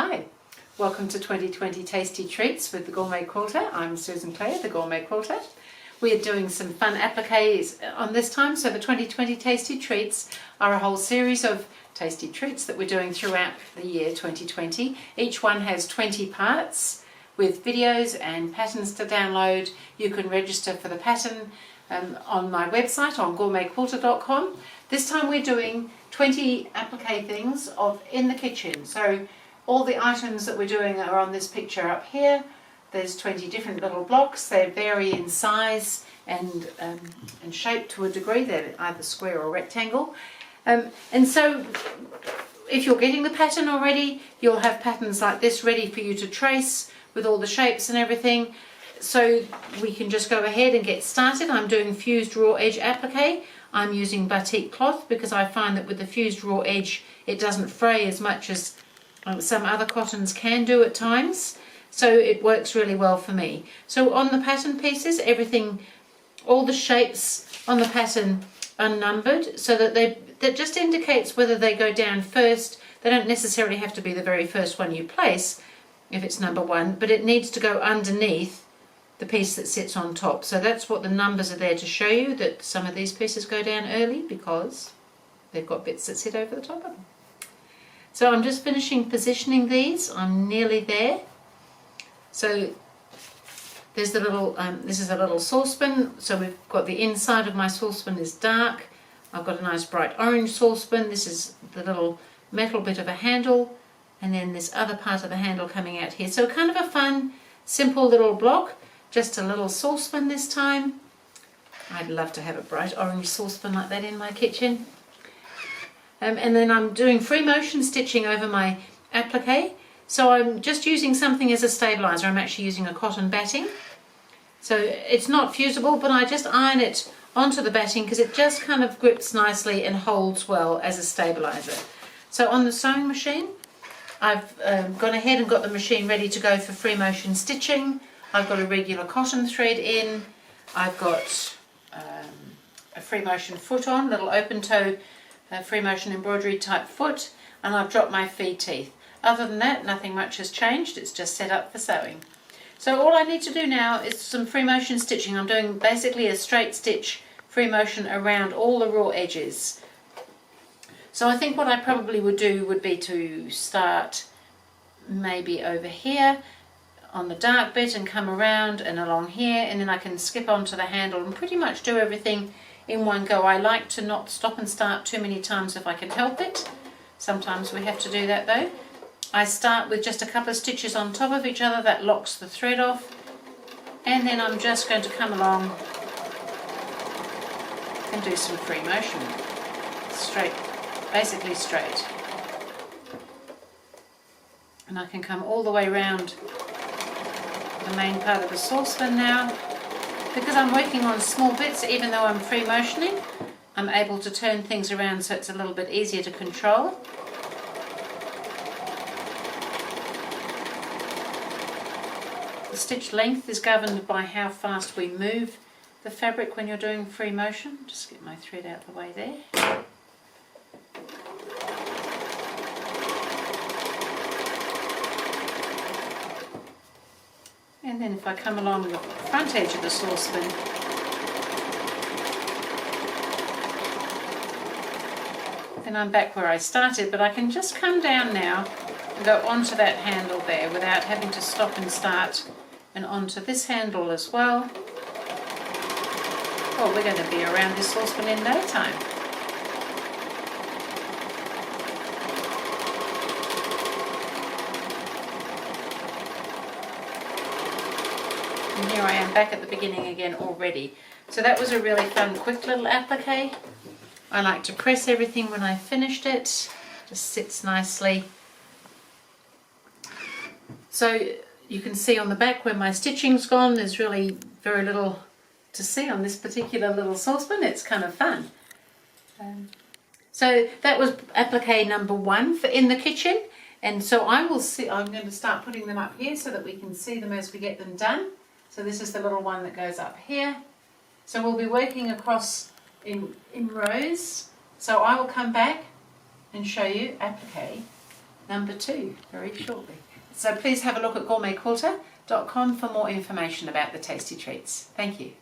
Hi, welcome to 2020 Tasty Treats with the GourmetQuilter. I'm Susan Clare, the GourmetQuilter. We are doing some fun appliques on this time, so the 2020 Tasty Treats are a whole series of tasty treats that we're doing throughout the year 2020. Each one has 20 parts with videos and patterns to download. You can register for the pattern on my website on GourmetQuilter.com. This time we're doing 20 applique things in the kitchen. So all the items that we're doing are on this picture up here. There's 20 different little blocks. They vary in size and shape to a degree. They're either square or rectangle. And so if you're getting the pattern already, you'll have patterns like this ready for you to trace with all the shapes and everything. So we can just go ahead and get started. I'm doing fused raw edge applique. I'm using batik cloth because I find that with the fused raw edge it doesn't fray as much as some other cottons can do at times. So it works really well for me. So on the pattern pieces, everything, all the shapes on the pattern are numbered so that that just indicates whether they go down first. They don't necessarily have to be the very first one you place if it's number 1, but it needs to go underneath the piece that sits on top. So that's what the numbers are there to show you, that some of these pieces go down early because they've got bits that sit over the top of them. So I'm just finishing positioning these. I'm nearly there. So there's the little, this is a little saucepan. So we've got the inside of my saucepan is dark. I've got a nice bright orange saucepan. This is the little metal bit of a handle. And then this other part of the handle coming out here. So kind of a fun, simple little block. Just a little saucepan this time. I'd love to have a bright orange saucepan like that in my kitchen. And then I'm doing free motion stitching over my applique. So I'm just using something as a stabilizer. I'm actually using a cotton batting. So it's not fusible, but I just iron it onto the batting because it just kind of grips nicely and holds well as a stabilizer. So on the sewing machine, I've gone ahead and got the machine ready to go for free motion stitching. I've got a regular cotton thread in. I've got a free motion foot on, little open toe free motion embroidery type foot, and I've dropped my feed teeth. Other than that, nothing much has changed. It's just set up for sewing. So all I need to do now is some free motion stitching. I'm doing basically a straight stitch free motion around all the raw edges. So I think what I probably would do would be to start maybe over here on the dark bit and come around and along here, and then I can skip onto the handle and pretty much do everything in one go. I like to not stop and start too many times if I can help it. Sometimes we have to do that though. I start with just a couple of stitches on top of each other. That locks the thread off, and then I'm just going to come along and do some free motion. Straight, basically straight. And I can come all the way around the main part of the saucepan now. Because I'm working on small bits, even though I'm free motioning, I'm able to turn things around so it's a little bit easier to control. The stitch length is governed by how fast we move the fabric when you're doing free motion. Just get my thread out the way there. And then if I come along the front edge of the saucepan, then I'm back where I started, but I can just come down now and go onto that handle there without having to stop and start, and onto this handle as well. Oh, we're going to be around this saucepan in no time. And here I am back at the beginning again already. So that was a really fun, quick little applique. I like to press everything when I've finished it. Just sits nicely. So you can see on the back where my stitching's gone, there's really very little to see on this particular little saucepan. It's kind of fun. So that was applique number 1 for in the kitchen. And so I'm going to start putting them up here so that we can see them as we get them done. So this is the little one that goes up here. So we'll be working across in rows. So I will come back and show you applique number 2 very shortly. So please have a look at GourmetQuilter.com for more information about the tasty treats. Thank you.